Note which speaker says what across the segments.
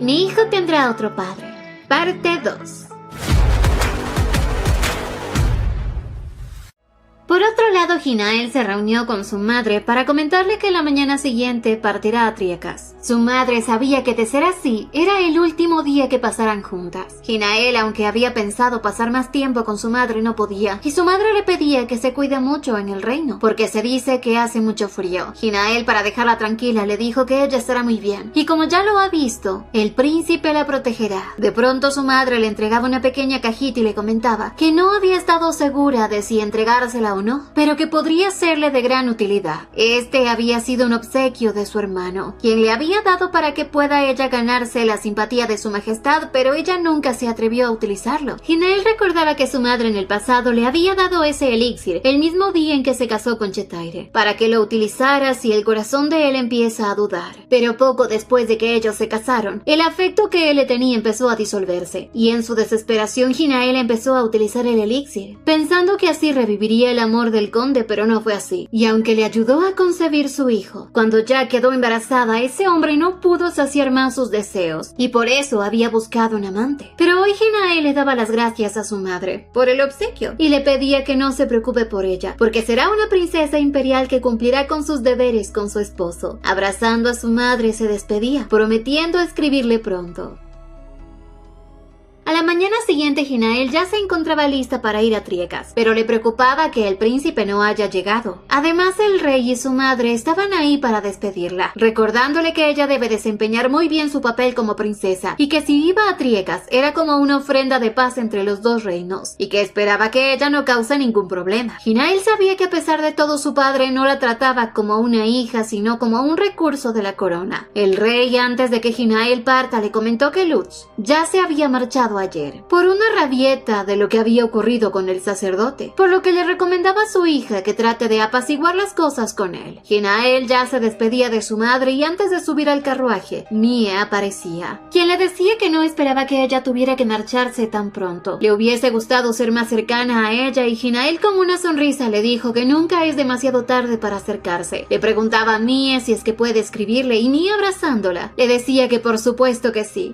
Speaker 1: Mi hijo tendrá otro padre. Parte 2. Por otro lado, Hinael se reunió con su madre para comentarle que la mañana siguiente partirá a Triekas. Su madre sabía que de ser así, era el último día que pasaran juntas. Hinael, aunque había pensado pasar más tiempo con su madre, no podía, y su madre le pedía que se cuide mucho en el reino, porque se dice que hace mucho frío. Hinael, para dejarla tranquila, le dijo que ella estará muy bien, y como ya lo ha visto, el príncipe la protegerá. De pronto su madre le entregaba una pequeña cajita y le comentaba que no había estado segura de si entregársela o no, pero que podría serle de gran utilidad. Este había sido un obsequio de su hermano, quien le había dado para que pueda ella ganarse la simpatía de su majestad, pero ella nunca se atrevió a utilizarlo. Hinael recordaba que su madre en el pasado le había dado ese elixir el mismo día en que se casó con Chetaire, para que lo utilizara si el corazón de él empieza a dudar. Pero poco después de que ellos se casaron, el afecto que él le tenía empezó a disolverse, y en su desesperación Hinael empezó a utilizar el elixir, pensando que así reviviría el amor del conde, pero no fue así. Y aunque le ayudó a concebir su hijo, cuando ya quedó embarazada, ese hombre no pudo saciar más sus deseos, y por eso había buscado un amante. Pero hoy Hinael le daba las gracias a su madre por el obsequio, y le pedía que no se preocupe por ella, porque será una princesa imperial que cumplirá con sus deberes con su esposo. Abrazando a su madre se despedía, prometiendo escribirle pronto. A la mañana siguiente Hinael ya se encontraba lista para ir a Triekas, pero le preocupaba que el príncipe no haya llegado. Además, el rey y su madre estaban ahí para despedirla, recordándole que ella debe desempeñar muy bien su papel como princesa, y que si iba a Triekas era como una ofrenda de paz entre los dos reinos, y que esperaba que ella no cause ningún problema. Hinael sabía que a pesar de todo su padre no la trataba como una hija, sino como un recurso de la corona. El rey, antes de que Hinael parta, le comentó que Lutz ya se había marchado ayer, por una rabieta de lo que había ocurrido con el sacerdote, por lo que le recomendaba a su hija que trate de apaciguar las cosas con él. Hinael ya se despedía de su madre y antes de subir al carruaje, Mie aparecía, quien le decía que no esperaba que ella tuviera que marcharse tan pronto. Le hubiese gustado ser más cercana a ella y Hinael con una sonrisa le dijo que nunca es demasiado tarde para acercarse. Le preguntaba a Mie si es que puede escribirle y Mie, abrazándola, le decía que por supuesto que sí.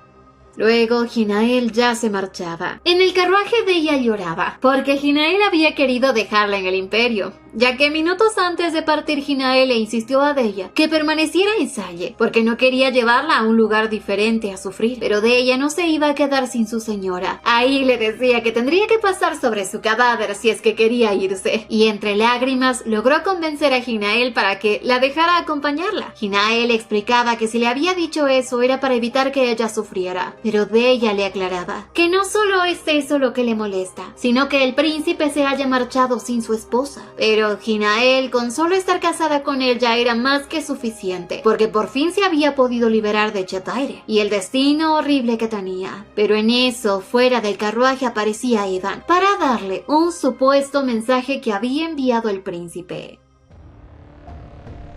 Speaker 1: Luego Hinael ya se marchaba. En el carruaje Deya lloraba, porque Hinael había querido dejarla en el imperio, ya que minutos antes de partir Hinael le insistió a Deya que permaneciera en Salle, porque no quería llevarla a un lugar diferente a sufrir. Pero Deya no se iba a quedar sin su señora. Ahí le decía que tendría que pasar sobre su cadáver si es que quería irse, y entre lágrimas logró convencer a Hinael para que la dejara acompañarla. Hinael explicaba que si le había dicho eso era para evitar que ella sufriera, pero Deya le aclaraba que no solo es eso lo que le molesta, sino que el príncipe se haya marchado sin su esposa. Pero Hinael, con solo estar casada con él ya era más que suficiente, porque por fin se había podido liberar de Chetaire y el destino horrible que tenía. Pero en eso, fuera del carruaje aparecía Evan para darle un supuesto mensaje que había enviado el príncipe.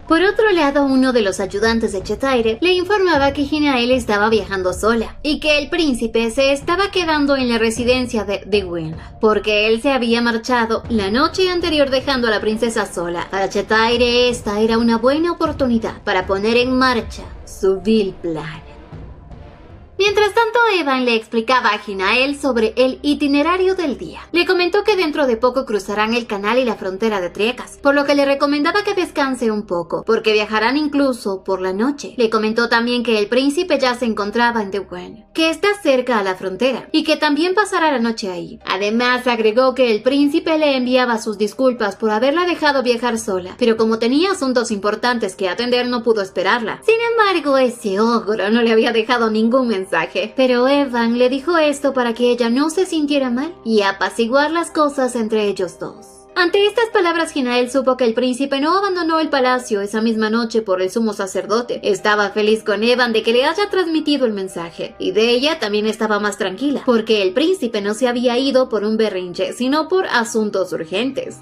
Speaker 1: Por otro lado, uno de los ayudantes de Chetaire le informaba que Hinael estaba viajando sola y que el príncipe se estaba quedando en la residencia de Dwyn, porque él se había marchado la noche anterior dejando a la princesa sola. Para Chetaire esta era una buena oportunidad para poner en marcha su vil plan. Mientras tanto, Evan le explicaba a Hinael sobre el itinerario del día. Le comentó que dentro de poco cruzarán el canal y la frontera de Triekas, por lo que le recomendaba que descanse un poco, porque viajarán incluso por la noche. Le comentó también que el príncipe ya se encontraba en Dwyn, que está cerca a la frontera, y que también pasará la noche ahí. Además, agregó que el príncipe le enviaba sus disculpas por haberla dejado viajar sola, pero como tenía asuntos importantes que atender no pudo esperarla. Sin embargo, ese ogro no le había dejado ningún mensaje. Pero Evan le dijo esto para que ella no se sintiera mal y apaciguar las cosas entre ellos dos. Ante estas palabras, Hinael supo que el príncipe no abandonó el palacio esa misma noche por el sumo sacerdote. Estaba feliz con Evan de que le haya transmitido el mensaje, y de ella también estaba más tranquila, porque el príncipe no se había ido por un berrinche, sino por asuntos urgentes.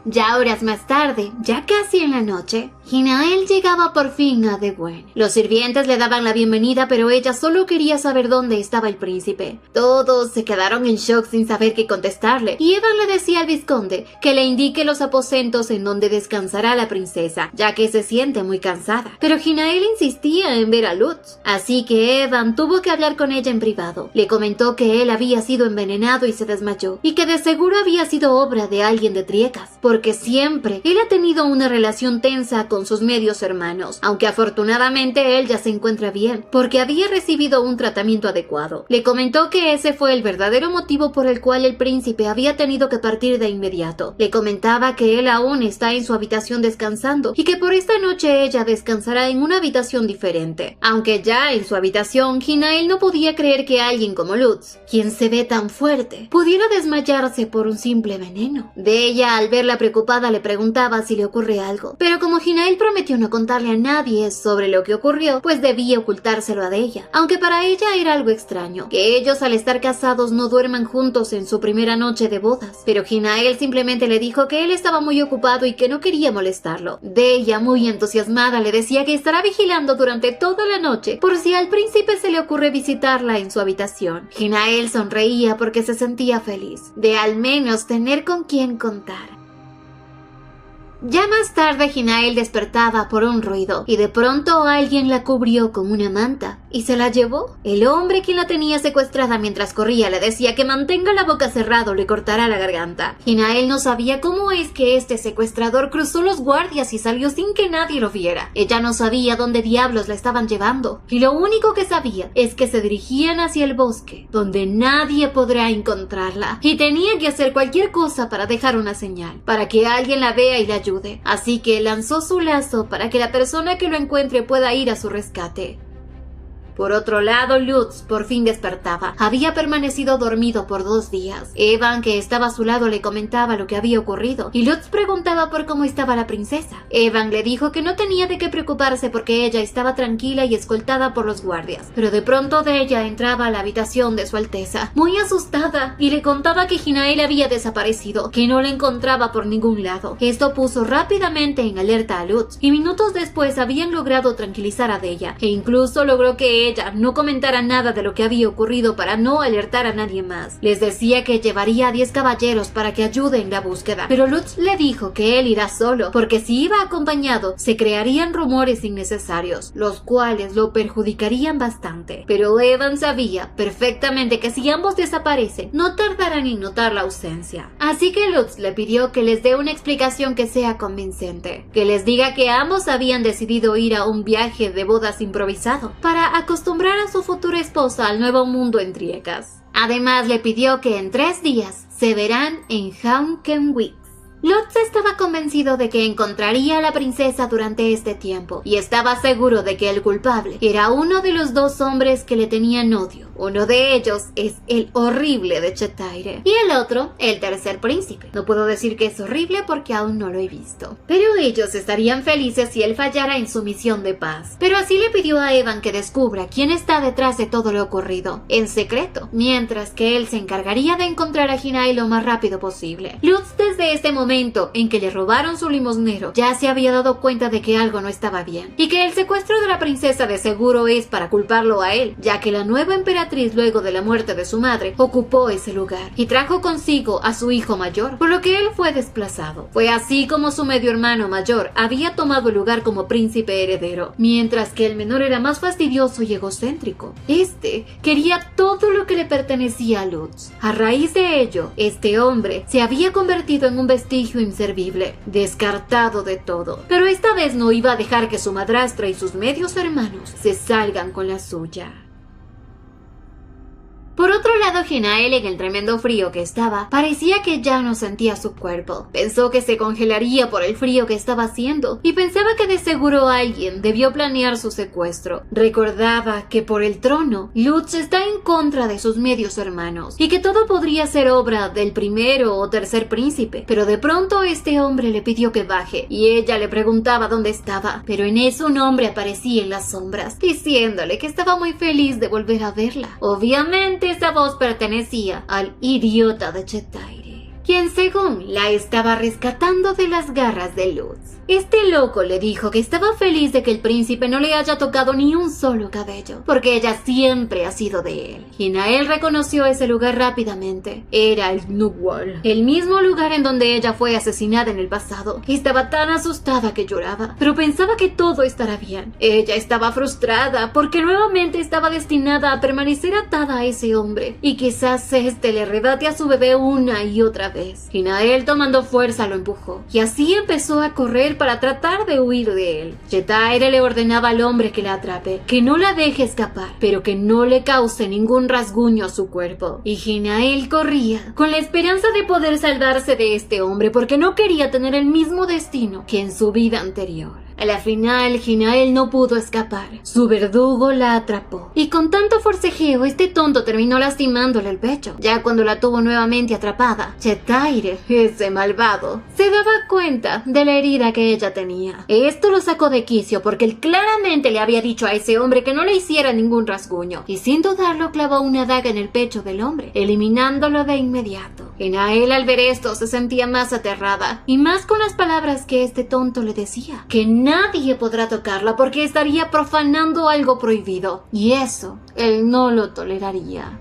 Speaker 1: Ya horas más tarde, ya casi en la noche, Hinael llegaba por fin a Dehwen. Los sirvientes le daban la bienvenida, pero ella solo quería saber dónde estaba el príncipe. Todos se quedaron en shock sin saber qué contestarle, y Evan le decía al vizconde que le indique los aposentos en donde descansará la princesa, ya que se siente muy cansada. Pero Hinael insistía en ver a Lutz, así que Evan tuvo que hablar con ella en privado. Le comentó que él había sido envenenado y se desmayó, y que de seguro había sido obra de alguien de Triekas, porque siempre él ha tenido una relación tensa con sus medios hermanos, aunque afortunadamente él ya se encuentra bien, porque había recibido un tratamiento adecuado. Le comentó que ese fue el verdadero motivo por el cual el príncipe había tenido que partir de inmediato. Le comentaba que él aún está en su habitación descansando, y que por esta noche ella descansará en una habitación diferente. Aunque ya en su habitación, Hinael no podía creer que alguien como Lutz, quien se ve tan fuerte, pudiera desmayarse por un simple veneno. De ella, al verla preocupada, le preguntaba si le ocurre algo, pero como Hinael prometió no contarle a nadie sobre lo que ocurrió, pues debía ocultárselo a ella, aunque para ella era algo extraño, que ellos al estar casados no duerman juntos en su primera noche de bodas, pero Hinael simplemente le dijo que él estaba muy ocupado y que no quería molestarlo. De ella, muy entusiasmada, le decía que estará vigilando durante toda la noche por si al príncipe se le ocurre visitarla en su habitación. Hinael sonreía porque se sentía feliz de al menos tener con quien contar. Ya más tarde Hinael despertaba por un ruido y de pronto alguien la cubrió con una manta y se la llevó. El hombre quien la tenía secuestrada mientras corría le decía que mantenga la boca cerrada o le cortará la garganta. Hinael no sabía cómo es que este secuestrador cruzó los guardias y salió sin que nadie lo viera. Ella no sabía dónde diablos la estaban llevando y lo único que sabía es que se dirigían hacia el bosque donde nadie podrá encontrarla y tenía que hacer cualquier cosa para dejar una señal, para que alguien la vea y la ayude. Así que lanzó su lazo para que la persona que lo encuentre pueda ir a su rescate. Por otro lado, Lutz por fin despertaba. Había permanecido dormido por 2 días. Evan, que estaba a su lado, le comentaba lo que había ocurrido, y Lutz preguntaba por cómo estaba la princesa. Evan le dijo que no tenía de qué preocuparse porque ella estaba tranquila y escoltada por los guardias. Pero de pronto de ella entraba a la habitación de su alteza, muy asustada, y le contaba que Hinael había desaparecido, que no la encontraba por ningún lado. Esto puso rápidamente en alerta a Lutz, y minutos después habían logrado tranquilizar a Deya, e incluso logró que ella no comentara nada de lo que había ocurrido para no alertar a nadie más. Les decía que llevaría a 10 caballeros para que ayuden en la búsqueda, pero Lutz le dijo que él irá solo, porque si iba acompañado se crearían rumores innecesarios, los cuales lo perjudicarían bastante. Pero Evan sabía perfectamente que si ambos desaparecen, no tardarán en notar la ausencia. Así que Lutz le pidió que les dé una explicación que sea convincente, que les diga que ambos habían decidido ir a un viaje de bodas improvisado para acostumbrar a su futura esposa al nuevo mundo en Triekas. Además le pidió que en 3 días se verán en Haukenwix. Lutz estaba convencido de que encontraría a la princesa durante este tiempo y estaba seguro de que el culpable era uno de los 2 hombres que le tenían odio. Uno de ellos es el horrible de Chetaire y el otro, el tercer príncipe. No puedo decir que es horrible porque aún no lo he visto, pero ellos estarían felices si él fallara en su misión de paz. Pero así le pidió a Evan que descubra quién está detrás de todo lo ocurrido, en secreto, mientras que él se encargaría de encontrar a Hinael lo más rápido posible. Lutz, desde este momento en que le robaron su limosnero, ya se había dado cuenta de que algo no estaba bien, y que el secuestro de la princesa de seguro es para culparlo a él, ya que la nueva emperatriz, luego de la muerte de su madre, ocupó ese lugar y trajo consigo a su hijo mayor, por lo que él fue desplazado. Fue así como su medio hermano mayor había tomado el lugar como príncipe heredero, mientras que el menor era más fastidioso y egocéntrico. Este quería todo lo que le pertenecía a Lutz. A raíz de ello, este hombre se había convertido en un vestigio inservible, descartado de todo. Pero esta vez no iba a dejar que su madrastra y sus medios hermanos se salgan con la suya. Por otro lado, Hinael, en el tremendo frío que estaba, parecía que ya no sentía su cuerpo. Pensó que se congelaría por el frío que estaba haciendo y pensaba que de seguro alguien debió planear su secuestro. Recordaba que por el trono, Lutz está en contra de sus medios hermanos y que todo podría ser obra del primero o tercer príncipe. Pero de pronto este hombre le pidió que baje y ella le preguntaba dónde estaba. Pero en eso un hombre aparecía en las sombras, diciéndole que estaba muy feliz de volver a verla. Obviamente esa voz pertenecía al idiota de Chetaire. quien según la estaba rescatando de las garras de Lutz. Este loco le dijo que estaba feliz de que el príncipe no le haya tocado ni un solo cabello, porque ella siempre ha sido de él. Hinael reconoció ese lugar rápidamente. Era el Nugwal, el mismo lugar en donde ella fue asesinada en el pasado. Estaba tan asustada que lloraba, pero pensaba que todo estará bien. Ella estaba frustrada porque nuevamente estaba destinada a permanecer atada a ese hombre, y quizás este le arrebate a su bebé una y otra vez. Hinael, tomando fuerza, lo empujó, y así empezó a correr para tratar de huir de él. Chetaire le ordenaba al hombre que la atrape, que no la deje escapar, pero que no le cause ningún rasguño a su cuerpo. Y Hinael corría, con la esperanza de poder salvarse de este hombre, porque no quería tener el mismo destino que en su vida anterior. A la final, Hinael no pudo escapar. Su verdugo la atrapó, y con tanto forcejeo, este tonto terminó lastimándole el pecho. Ya cuando la tuvo nuevamente atrapada, Chetaire, ese malvado, se daba cuenta de la herida que ella tenía. Esto lo sacó de quicio porque él claramente le había dicho a ese hombre que no le hiciera ningún rasguño, y sin dudarlo clavó una daga en el pecho del hombre, eliminándolo de inmediato. Hinael, al ver esto, se sentía más aterrada, y más con las palabras que este tonto le decía, que nadie podrá tocarla porque estaría profanando algo prohibido, y eso él no lo toleraría.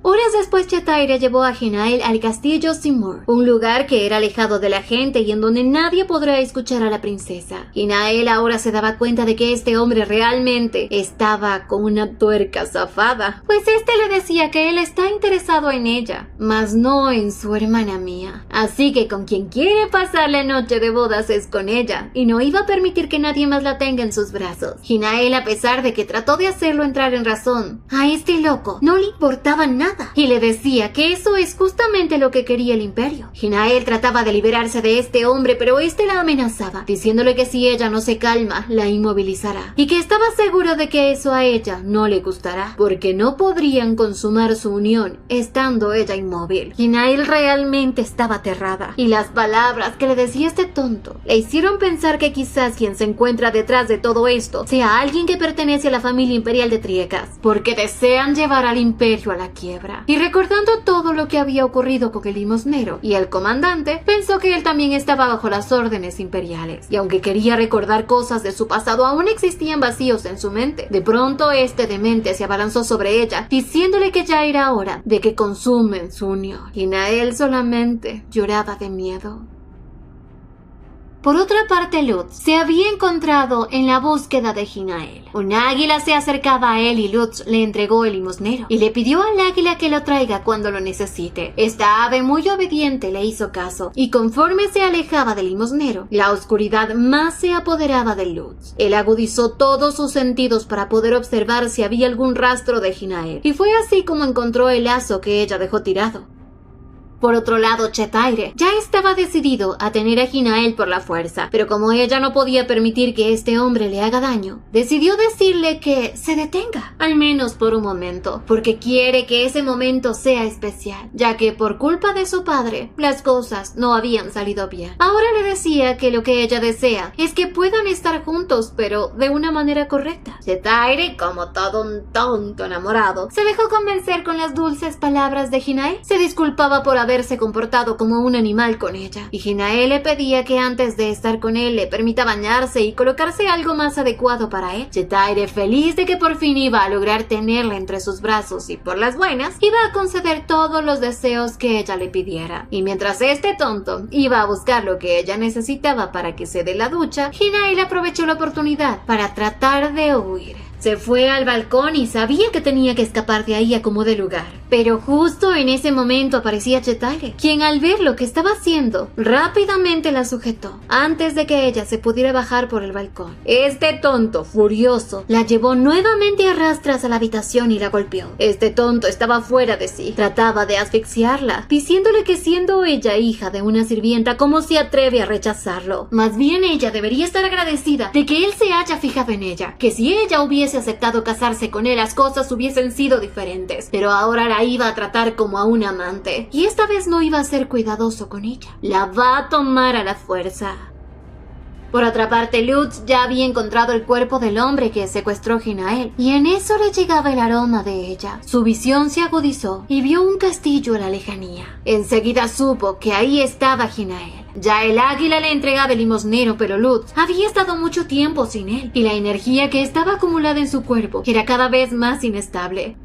Speaker 1: Horas después, Chetaire llevó a Hinael al castillo Seymour, un lugar que era alejado de la gente y en donde nadie podrá escuchar a la princesa. Hinael ahora se daba cuenta de que este hombre realmente estaba con una tuerca zafada, pues este le decía que él está interesado en ella, mas no en su hermana mía. Así que con quien quiere pasar la noche de bodas es con ella, y no iba a permitir que nadie más la tenga en sus brazos. Hinael, a pesar de que trató de hacerlo entrar en razón, a este loco no le importaba nada, y le decía que eso es justamente lo que quería el imperio. Hinael trataba de liberarse de este hombre, pero este la amenazaba, diciéndole que si ella no se calma, la inmovilizará, y que estaba seguro de que eso a ella no le gustará, porque no podrían consumar su unión estando ella inmóvil. Hinael realmente estaba aterrada, y las palabras que le decía este tonto le hicieron pensar que quizás quien se encuentra detrás de todo esto sea alguien que pertenece a la familia imperial de Triekas, porque desean llevar al imperio a la quiebra. Y recordando todo lo que había ocurrido con el limosnero y el comandante, pensó que él también estaba bajo las órdenes imperiales, y aunque quería recordar cosas de su pasado, aún existían vacíos en su mente. De pronto este demente se abalanzó sobre ella, diciéndole que ya era hora de que consumen su unión. Hinael solamente lloraba de miedo. Por otra parte, Lutz se había encontrado en la búsqueda de Hinael. Un águila se acercaba a él y Lutz le entregó el limosnero y le pidió al águila que lo traiga cuando lo necesite. Esta ave, muy obediente, le hizo caso, y conforme se alejaba del limosnero, la oscuridad más se apoderaba de Lutz. Él agudizó todos sus sentidos para poder observar si había algún rastro de Hinael, y fue así como encontró el lazo que ella dejó tirado. Por otro lado, Chetaire ya estaba decidido a tener a Hinael por la fuerza, pero como ella no podía permitir que este hombre le haga daño, decidió decirle que se detenga, al menos por un momento, porque quiere que ese momento sea especial, ya que por culpa de su padre, las cosas no habían salido bien. Ahora le decía que lo que ella desea es que puedan estar juntos, pero de una manera correcta. Chetaire, como todo un tonto enamorado, se dejó convencer con las dulces palabras de Hinael. Se disculpaba por haberse comportado como un animal con ella, y Hinael le pedía que antes de estar con él le permita bañarse y colocarse algo más adecuado para él. Chetaire, feliz de que por fin iba a lograr tenerla entre sus brazos y por las buenas, iba a conceder todos los deseos que ella le pidiera. Y mientras este tonto iba a buscar lo que ella necesitaba para que se dé la ducha, Hinael aprovechó la oportunidad para tratar de huir. Se fue al balcón y sabía que tenía que escapar de ahí a como de lugar. Pero justo en ese momento aparecía Chetaire, quien al ver lo que estaba haciendo, rápidamente la sujetó, antes de que ella se pudiera bajar por el balcón. Este tonto, furioso, la llevó nuevamente a rastras a la habitación y la golpeó. Este tonto estaba fuera de sí, trataba de asfixiarla, diciéndole que siendo ella hija de una sirvienta, ¿cómo se atreve a rechazarlo? Más bien ella debería estar agradecida de que él se haya fijado en ella, que si ella hubiese aceptado casarse con él, las cosas hubiesen sido diferentes, pero ahora la iba a tratar como a un amante, y esta vez no iba a ser cuidadoso con ella, la va a tomar a la fuerza. Por otra parte, Lutz ya había encontrado el cuerpo del hombre que secuestró Hinael, y en eso le llegaba el aroma de ella. Su visión se agudizó y vio un castillo en la lejanía. Enseguida supo que ahí estaba Hinael. Ya el águila le entregaba el limosnero, pero Lutz había estado mucho tiempo sin él, y la energía que estaba acumulada en su cuerpo era cada vez más inestable.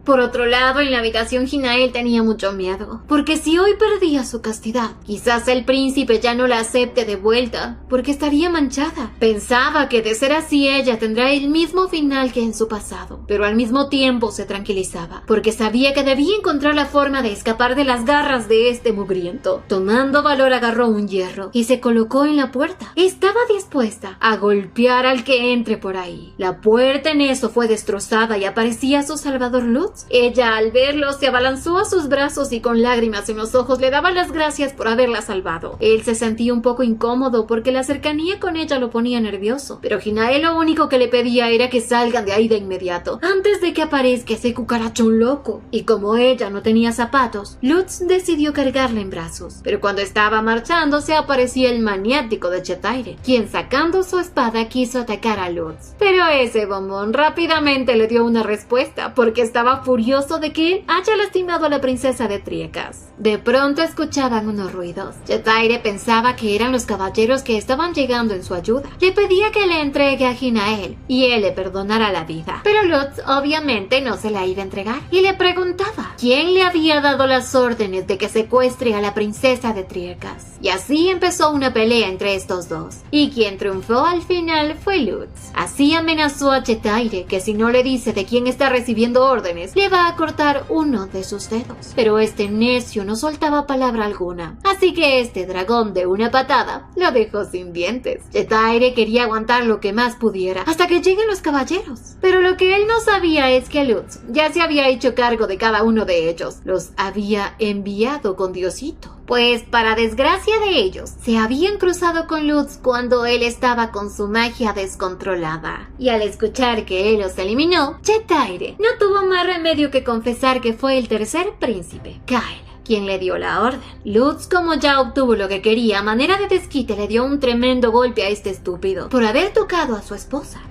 Speaker 1: Por otro lado, en la habitación Hinael tenía mucho miedo, porque si hoy perdía su castidad, quizás el príncipe ya no la acepte de vuelta, porque estaría manchada. Pensaba que de ser así ella tendrá el mismo final que en su pasado, pero al mismo tiempo se tranquilizaba, porque sabía que debía encontrar la forma de escapar de las garras de este mugriento. Tomando valor agarró un hierro y se colocó en la puerta. Estaba dispuesta a golpear al que entre por ahí. La puerta en eso fue destrozada y aparecía su salvador Lutz. Ella, al verlo, se abalanzó a sus brazos y con lágrimas en los ojos le daba las gracias por haberla salvado. Él se sentía un poco incómodo porque la cercanía con ella lo ponía nervioso, pero Hinael lo único que le pedía era que salgan de ahí de inmediato, antes de que aparezca ese cucarachón loco. Y como ella no tenía zapatos, Lutz decidió cargarla en brazos, pero cuando estaba marchando se aparecía el maniático de Chetaire, quien sacando su espada quiso atacar a Lutz. Pero ese bombón rápidamente le dio una respuesta, porque estaba furioso de que él haya lastimado a la princesa de Triecas. De pronto escuchaban unos ruidos. Chetaire pensaba que eran los caballeros que estaban llegando en su ayuda. Le pedía que le entregue a Hinael y él le perdonara la vida. Pero Lutz obviamente no se la iba a entregar y le preguntaba quién le había dado las órdenes de que secuestre a la princesa de Triecas. Y así empezó una pelea entre estos dos, y quien triunfó al final fue Lutz. Así amenazó a Chetaire que si no le dice de quién está recibiendo órdenes, le va a cortar uno de sus dedos. Pero este necio no soltaba palabra alguna, así que este dragón de una patada lo dejó sin dientes. Chetaire quería aguantar lo que más pudiera hasta que lleguen los caballeros, pero lo que él no sabía es que Lutz ya se había hecho cargo de cada uno de ellos. Los había enviado con Diosito, pues para desgracia de ellos, se habían cruzado con Lutz cuando él estaba con su magia descontrolada. Y al escuchar que él los eliminó, Chetaire no tuvo más remedio que confesar que fue el tercer príncipe, Kyle, quien le dio la orden. Lutz, como ya obtuvo lo que quería, a manera de desquite le dio un tremendo golpe a este estúpido por haber tocado a su esposa.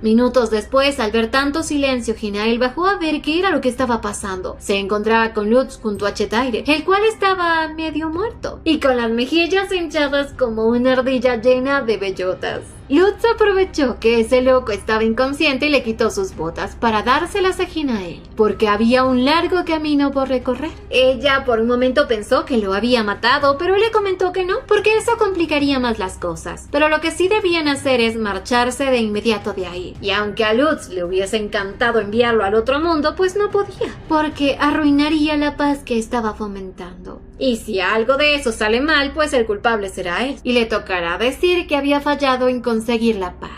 Speaker 1: Minutos después, al ver tanto silencio, Hinael bajó a ver qué era lo que estaba pasando. Se encontraba con Lutz junto a Chetaire, el cual estaba medio muerto, y con las mejillas hinchadas como una ardilla llena de bellotas. Lutz aprovechó que ese loco estaba inconsciente y le quitó sus botas para dárselas a Hinael, porque había un largo camino por recorrer. Ella por un momento pensó que lo había matado, pero él le comentó que no, porque eso complicaría más las cosas. Pero lo que sí debían hacer es marcharse de inmediato de ahí. Y aunque a Lutz le hubiese encantado enviarlo al otro mundo, pues no podía, porque arruinaría la paz que estaba fomentando. Y si algo de eso sale mal, pues el culpable será él, y le tocará decir que había fallado en conseguir la paz.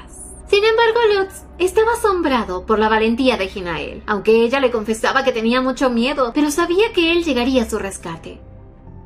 Speaker 1: Sin embargo, Lutz estaba asombrado por la valentía de Hinael, aunque ella le confesaba que tenía mucho miedo, pero sabía que él llegaría a su rescate.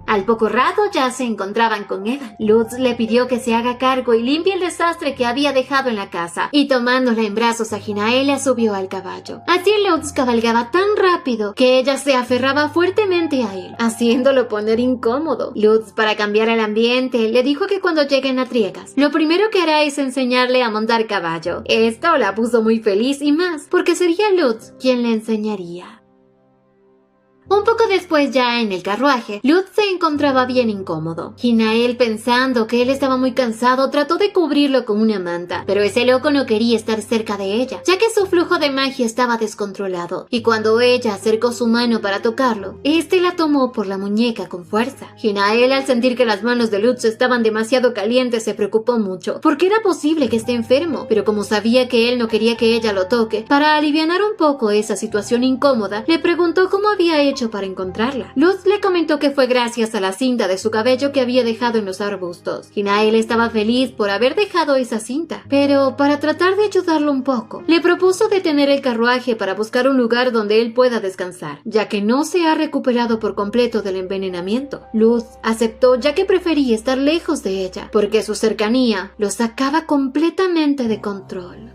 Speaker 1: Al poco rato ya se encontraban con Evan. Lutz le pidió que se haga cargo y limpie el desastre que había dejado en la casa, y tomándola en brazos a Hinael la subió al caballo. Así Lutz cabalgaba tan rápido que ella se aferraba fuertemente a él, haciéndolo poner incómodo. Lutz, para cambiar el ambiente, le dijo que cuando lleguen a Triecas, lo primero que hará es enseñarle a montar caballo. Esto la puso muy feliz y más, porque sería Lutz quien le enseñaría. Un poco después, ya en el carruaje, Lutz se encontraba bien incómodo. Hinael, pensando que él estaba muy cansado, trató de cubrirlo con una manta, pero ese loco no quería estar cerca de ella, ya que su flujo de magia estaba descontrolado, y cuando ella acercó su mano para tocarlo, este la tomó por la muñeca con fuerza. Hinael, al sentir que las manos de Lutz estaban demasiado calientes, se preocupó mucho, porque era posible que esté enfermo, pero como sabía que él no quería que ella lo toque, para alivianar un poco esa situación incómoda, le preguntó cómo había hecho para encontrarla. Lutz le comentó que fue gracias a la cinta de su cabello que había dejado en los arbustos. Hinael estaba feliz por haber dejado esa cinta, pero para tratar de ayudarlo un poco, le propuso detener el carruaje para buscar un lugar donde él pueda descansar, ya que no se ha recuperado por completo del envenenamiento. Lutz aceptó, ya que prefería estar lejos de ella, porque su cercanía lo sacaba completamente de control.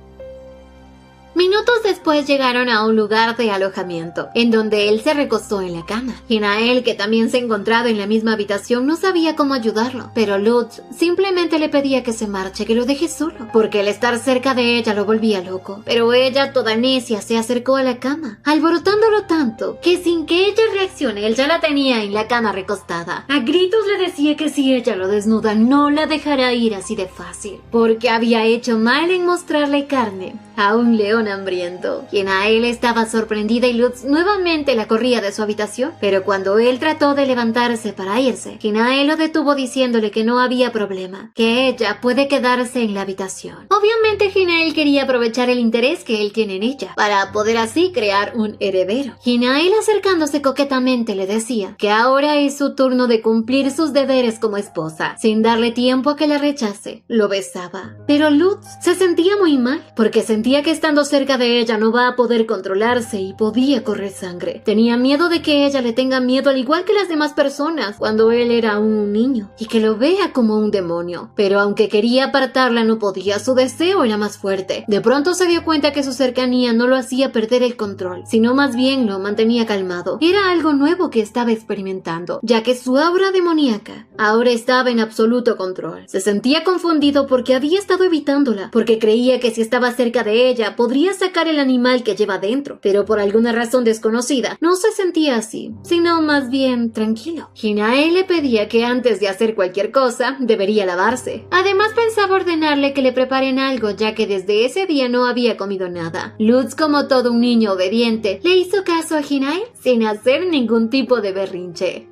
Speaker 1: Minutos Minutos después llegaron a un lugar de alojamiento, en donde él se recostó en la cama. Hinael, que también se encontraba en la misma habitación, no sabía cómo ayudarlo, pero Lutz simplemente le pedía que se marche, que lo deje solo, porque el estar cerca de ella lo volvía loco. Pero ella, toda necia, se acercó a la cama, alborotándolo tanto que sin que ella reaccione, él ya la tenía en la cama recostada. A gritos le decía que si ella lo desnuda no la dejará ir así de fácil, porque había hecho mal en mostrarle carne a un león hambriento. Hinael estaba sorprendida y Lutz nuevamente la corría de su habitación, pero cuando él trató de levantarse para irse, Hinael lo detuvo diciéndole que no había problema, que ella puede quedarse en la habitación. Obviamente Hinael quería aprovechar el interés que él tiene en ella, para poder así crear un heredero. Hinael, acercándose coquetamente, le decía que ahora es su turno de cumplir sus deberes como esposa. Sin darle tiempo a que la rechace, lo besaba. Pero Lutz se sentía muy mal, porque sentía que estando cerca de ella no va a poder controlarse y podía correr sangre. Tenía miedo de que ella le tenga miedo al igual que las demás personas cuando él era aún un niño, y que lo vea como un demonio. Pero aunque quería apartarla no podía, su deseo era más fuerte. De pronto se dio cuenta que su cercanía no lo hacía perder el control, sino más bien lo mantenía calmado. Era algo nuevo que estaba experimentando, ya que su aura demoníaca ahora estaba en absoluto control. Se sentía confundido porque había estado evitándola, porque creía que si estaba cerca de ella podría sacar el animal que lleva dentro, pero por alguna razón desconocida no se sentía así, sino más bien tranquilo. Hinael le pedía que antes de hacer cualquier cosa debería lavarse. Además pensaba ordenarle que le preparen algo, ya que desde ese día no había comido nada. Lutz, como todo un niño obediente, le hizo caso a Hinael sin hacer ningún tipo de berrinche.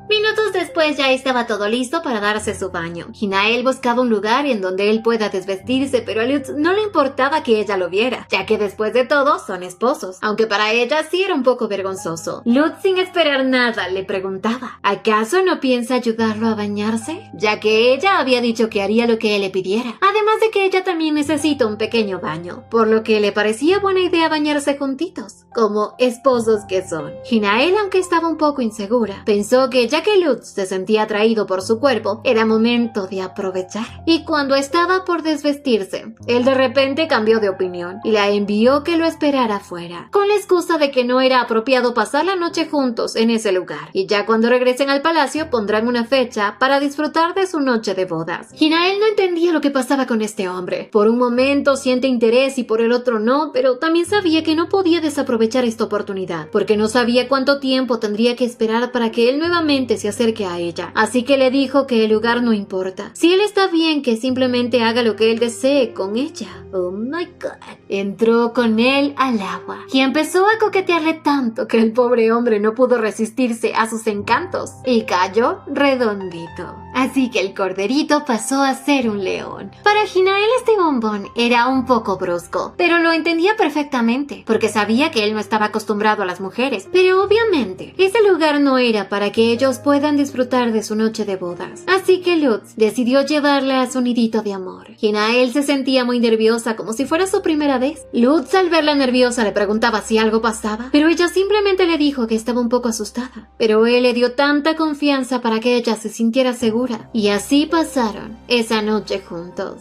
Speaker 1: Minutos después ya estaba todo listo para darse su baño. Hinael buscaba un lugar en donde él pueda desvestirse, pero a Lutz no le importaba que ella lo viera, ya que después de todo son esposos, aunque para ella sí era un poco vergonzoso. Lutz, sin esperar nada, le preguntaba, ¿acaso no piensa ayudarlo a bañarse? Ya que ella había dicho que haría lo que él le pidiera, además de que ella también necesita un pequeño baño, por lo que le parecía buena idea bañarse juntitos, como esposos que son. Hinael, aunque estaba un poco insegura, pensó que ya que Lutz se sentía atraído por su cuerpo, era momento de aprovechar. Y cuando estaba por desvestirse, él de repente cambió de opinión y la envió que lo esperara afuera, con la excusa de que no era apropiado pasar la noche juntos en ese lugar, y ya cuando regresen al palacio pondrán una fecha para disfrutar de su noche de bodas. Hinael no entendía lo que pasaba con este hombre. Por un momento siente interés y por el otro no, pero también sabía que no podía desaprovechar esta oportunidad, porque no sabía cuánto tiempo tendría que esperar para que él nuevamente se acerque a ella. Así que le dijo que el lugar no importa. Si él está bien, que simplemente haga lo que él desee con ella. Oh my God. Entró con él al agua y empezó a coquetearle tanto que el pobre hombre no pudo resistirse a sus encantos y cayó redondito. Así que el corderito pasó a ser un león. Para Hinael este bombón era un poco brusco, pero lo entendía perfectamente, porque sabía que él no estaba acostumbrado a las mujeres. Pero obviamente, ese lugar no era para que ellos puedan disfrutar de su noche de bodas. Así que Lutz decidió llevarla a su nidito de amor. Hinael se sentía muy nerviosa, como si fuera su primera vez. Lutz, al verla nerviosa, le preguntaba si algo pasaba, pero ella simplemente le dijo que estaba un poco asustada. Pero él le dio tanta confianza para que ella se sintiera segura, y así pasaron esa noche juntos.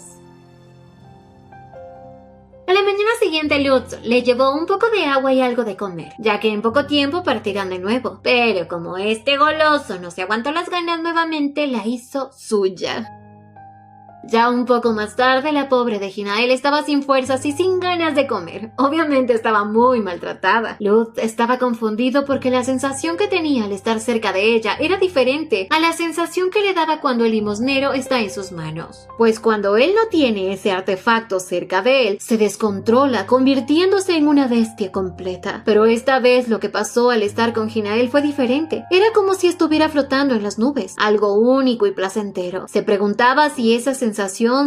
Speaker 1: A la mañana siguiente Lutz le llevó un poco de agua y algo de comer, ya que en poco tiempo partirán de nuevo. Pero como este goloso no se aguantó las ganas nuevamente, la hizo suya. Ya un poco más tarde, la pobre de Hinael estaba sin fuerzas y sin ganas de comer. Obviamente estaba muy maltratada. Lutz estaba confundido porque la sensación que tenía al estar cerca de ella era diferente a la sensación que le daba cuando el limosnero está en sus manos. Pues cuando él no tiene ese artefacto cerca de él, se descontrola, convirtiéndose en una bestia completa. Pero esta vez lo que pasó al estar con Hinael fue diferente. Era como si estuviera flotando en las nubes, algo único y placentero. Se preguntaba si esa sensación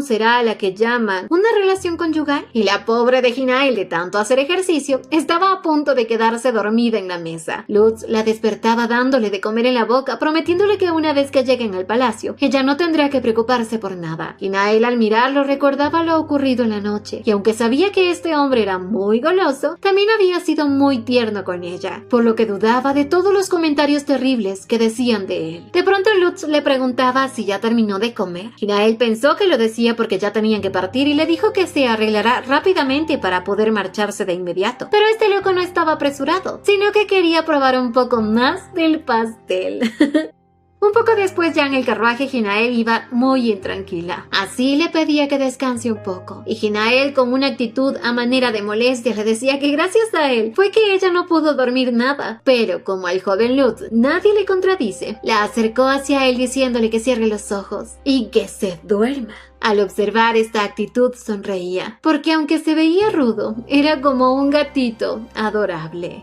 Speaker 1: será la que llaman una relación conyugal, y la pobre de Hinael, de tanto hacer ejercicio, estaba a punto de quedarse dormida en la mesa. Lutz la despertaba dándole de comer en la boca, prometiéndole que una vez que lleguen al palacio, ella no tendrá que preocuparse por nada. Hinael, al mirarlo, recordaba lo ocurrido en la noche, y aunque sabía que este hombre era muy goloso, también había sido muy tierno con ella, por lo que dudaba de todos los comentarios terribles que decían de él. De pronto Lutz le preguntaba si ya terminó de comer. Hinael pensó creyó que lo decía porque ya tenían que partir y le dijo que se arreglará rápidamente para poder marcharse de inmediato. Pero este loco no estaba apresurado, sino que quería probar un poco más del pastel. Un poco después, ya en el carruaje, Hinael iba muy intranquila. Así le pedía que descanse un poco. Y Hinael, con una actitud a manera de molestia, le decía que gracias a él fue que ella no pudo dormir nada. Pero como al joven Lutz nadie le contradice, la acercó hacia él diciéndole que cierre los ojos y que se duerma. Al observar esta actitud sonreía, porque aunque se veía rudo, era como un gatito adorable.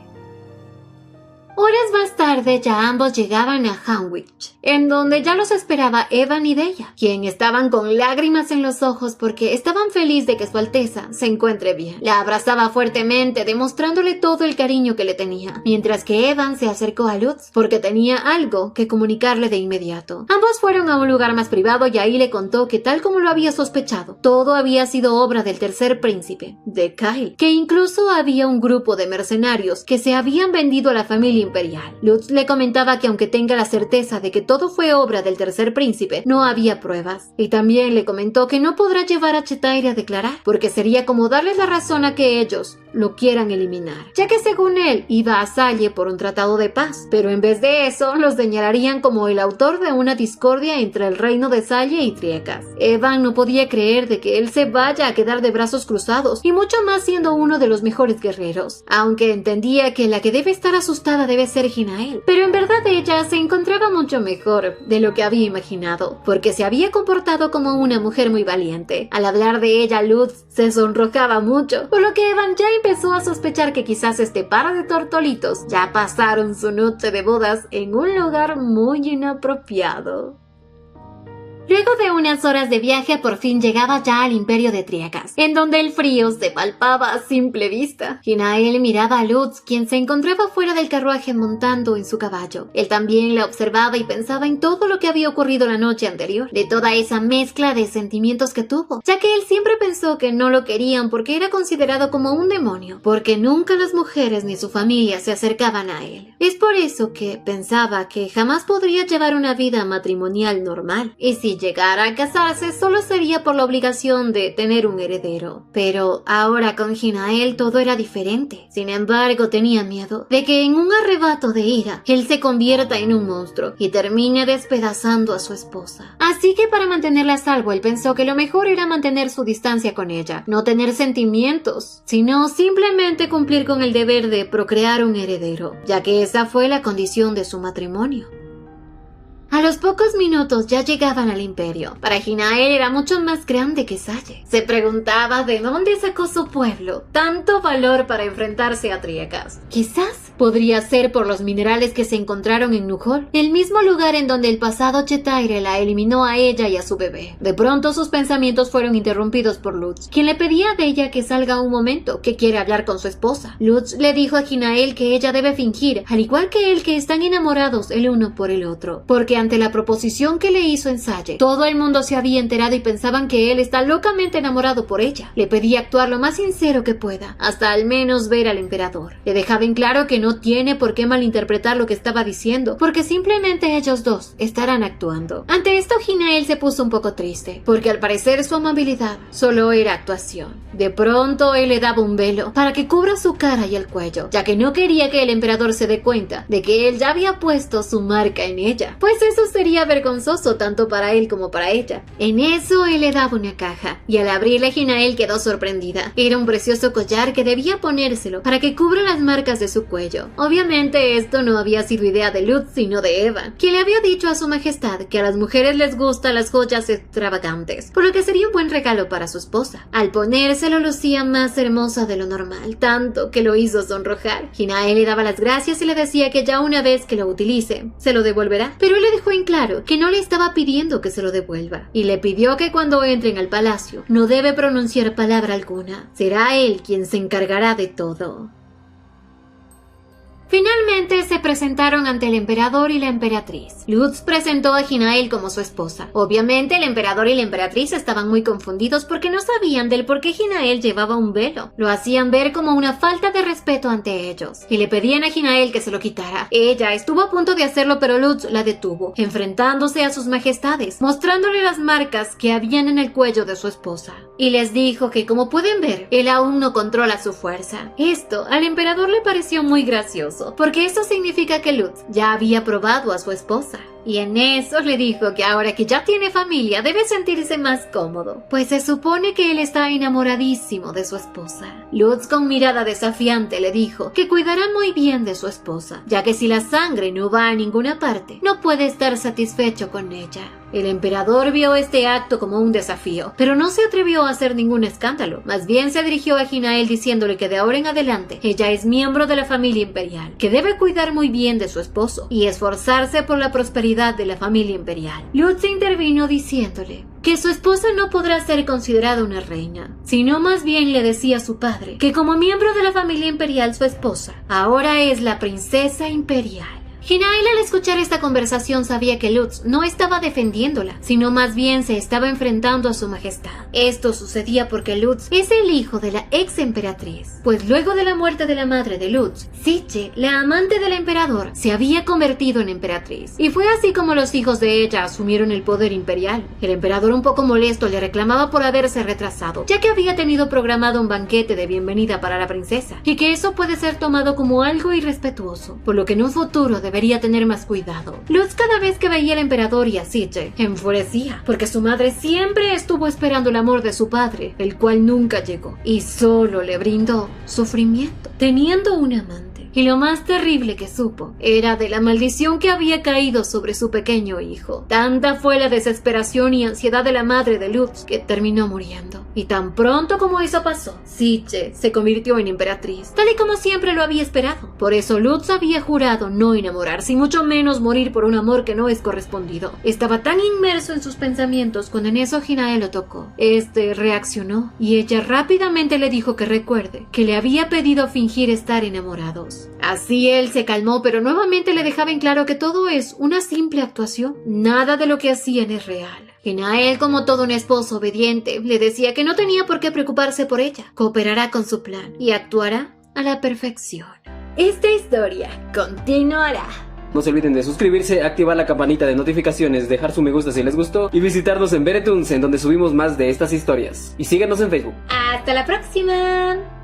Speaker 1: Horas más tarde ya ambos llegaban a Hanwich, en donde ya los esperaba Evan y Della, quien estaban con lágrimas en los ojos porque estaban felices de que su Alteza se encuentre bien. La abrazaba fuertemente, demostrándole todo el cariño que le tenía, mientras que Evan se acercó a Lutz porque tenía algo que comunicarle de inmediato. Ambos fueron a un lugar más privado y ahí le contó que, tal como lo había sospechado, todo había sido obra del tercer príncipe, de Kyle, que incluso había un grupo de mercenarios que se habían vendido a la familia imperial. Lutz le comentaba que aunque tenga la certeza de que todo fue obra del tercer príncipe, no había pruebas. Y también le comentó que no podrá llevar a Chetaire a declarar, porque sería como darles la razón a que ellos lo quieran eliminar, ya que según él iba a Salle por un tratado de paz, pero en vez de eso los señalarían como el autor de una discordia entre el reino de Salle y Triecas. Evan no podía creer de que él se vaya a quedar de brazos cruzados, y mucho más siendo uno de los mejores guerreros, aunque entendía que la que debe estar asustada debe ser Hinael, pero en verdad ella se encontraba mucho mejor de lo que había imaginado, porque se había comportado como una mujer muy valiente. Al hablar de ella, Lutz se sonrojaba mucho, por lo que Evan ya empezó a sospechar que quizás este par de tortolitos ya pasaron su noche de bodas en un lugar muy inapropiado. Luego de unas horas de viaje, por fin llegaba ya al imperio de Triecas, en donde el frío se palpaba a simple vista. Hinael miraba a Lutz, quien se encontraba fuera del carruaje montando en su caballo. Él también la observaba y pensaba en todo lo que había ocurrido la noche anterior, de toda esa mezcla de sentimientos que tuvo, ya que él siempre pensó que no lo querían porque era considerado como un demonio, porque nunca las mujeres ni su familia se acercaban a él. Es por eso que pensaba que jamás podría llevar una vida matrimonial normal, y si llegara a casarse solo sería por la obligación de tener un heredero. Pero ahora con Hinael todo era diferente. Sin embargo, tenía miedo de que en un arrebato de ira él se convierta en un monstruo y termine despedazando a su esposa. Así que para mantenerla a salvo, él pensó que lo mejor era mantener su distancia con ella, no tener sentimientos, sino simplemente cumplir con el deber de procrear un heredero, ya que esa fue la condición de su matrimonio. A los pocos minutos ya llegaban al imperio. Para Hinael era mucho más grande que Salle. Se preguntaba de dónde sacó su pueblo tanto valor para enfrentarse a Triecas. Quizás podría ser por los minerales que se encontraron en Nuhol, el mismo lugar en donde el pasado Chetaire la eliminó a ella y a su bebé. De pronto sus pensamientos fueron interrumpidos por Lutz, quien le pedía a Della que salga un momento, que quiere hablar con su esposa. Lutz le dijo a Hinael que ella debe fingir, al igual que él, que están enamorados el uno por el otro, porque ante la proposición que le hizo en Salle, todo el mundo se había enterado y pensaban que él está locamente enamorado por ella. Le pedía actuar lo más sincero que pueda, hasta al menos ver al emperador. Le dejaba en claro que no tiene por qué malinterpretar lo que estaba diciendo, porque simplemente ellos dos estarán actuando. Ante esto, Hinael se puso un poco triste, porque al parecer su amabilidad solo era actuación. De pronto él le daba un velo para que cubra su cara y el cuello, ya que no quería que el emperador se dé cuenta de que él ya había puesto su marca en ella, pues eso sería vergonzoso tanto para él como para ella. En eso él le daba una caja, y al abrirla Hinael quedó sorprendida. Era un precioso collar que debía ponérselo para que cubra las marcas de su cuello. Obviamente esto no había sido idea de Lutz sino de Evan, quien le había dicho a su majestad que a las mujeres les gustan las joyas extravagantes, por lo que sería un buen regalo para su esposa. Al ponérselo lucía más hermosa de lo normal, tanto que lo hizo sonrojar. Hinael le daba las gracias y le decía que ya una vez que lo utilice, se lo devolverá, pero él le dejó en claro que no le estaba pidiendo que se lo devuelva, y le pidió que cuando entren al palacio no debe pronunciar palabra alguna. Será él quien se encargará de todo. Finalmente se presentaron ante el emperador y la emperatriz. Lutz presentó a Hinael como su esposa. Obviamente el emperador y la emperatriz estaban muy confundidos porque no sabían del por qué Hinael llevaba un velo. Lo hacían ver como una falta de respeto ante ellos y le pedían a Hinael que se lo quitara. Ella estuvo a punto de hacerlo, pero Lutz la detuvo, enfrentándose a sus majestades, mostrándole las marcas que habían en el cuello de su esposa. Y les dijo que, como pueden ver, él aún no controla su fuerza. Esto al emperador le pareció muy gracioso, porque esto significa que Lutz ya había probado a su esposa. Y en eso le dijo que ahora que ya tiene familia debe sentirse más cómodo, pues se supone que él está enamoradísimo de su esposa. Lutz, con mirada desafiante, le dijo que cuidará muy bien de su esposa, ya que si la sangre no va a ninguna parte, no puede estar satisfecho con ella. El emperador vio este acto como un desafío, pero no se atrevió a hacer ningún escándalo. Más bien se dirigió a Hinael diciéndole que de ahora en adelante ella es miembro de la familia imperial, que debe cuidar muy bien de su esposo y esforzarse por la prosperidad de la familia imperial. Lutz intervino diciéndole que su esposa no podrá ser considerada una reina, sino más bien le decía a su padre que como miembro de la familia imperial su esposa ahora es la princesa imperial. Hinael, al escuchar esta conversación, sabía que Lutz no estaba defendiéndola, sino más bien se estaba enfrentando a su majestad. Esto sucedía porque Lutz es el hijo de la ex emperatriz, pues luego de la muerte de la madre de Lutz, Siche, la amante del emperador, se había convertido en emperatriz, y fue así como los hijos de ella asumieron el poder imperial. El emperador, un poco molesto, le reclamaba por haberse retrasado, ya que había tenido programado un banquete de bienvenida para la princesa, y que eso puede ser tomado como algo irrespetuoso, por lo que en un futuro debería tener más cuidado. Lutz, cada vez que veía al emperador y a Siche, enfurecía, porque su madre siempre estuvo esperando el amor de su padre, el cual nunca llegó, y solo le brindó sufrimiento, teniendo un amante. Y lo más terrible que supo era de la maldición que había caído sobre su pequeño hijo. Tanta fue la desesperación y ansiedad de la madre de Lutz que terminó muriendo. Y tan pronto como eso pasó, Siche se convirtió en emperatriz, tal y como siempre lo había esperado. Por eso Lutz había jurado no enamorarse y mucho menos morir por un amor que no es correspondido. Estaba tan inmerso en sus pensamientos cuando en eso Hinael lo tocó. Este reaccionó y ella rápidamente le dijo que recuerde que le había pedido fingir estar enamorados. Así él se calmó, pero nuevamente le dejaba en claro que todo es una simple actuación. Nada de lo que hacían es real. Hinael, como todo un esposo obediente, le decía que no tenía por qué preocuparse por ella. Cooperará con su plan y actuará a la perfección. Esta historia continuará.
Speaker 2: No se olviden de suscribirse, activar la campanita de notificaciones, dejar su me gusta si les gustó y visitarnos en Veretunes, en donde subimos más de estas historias. Y síganos en Facebook.
Speaker 1: ¡Hasta la próxima!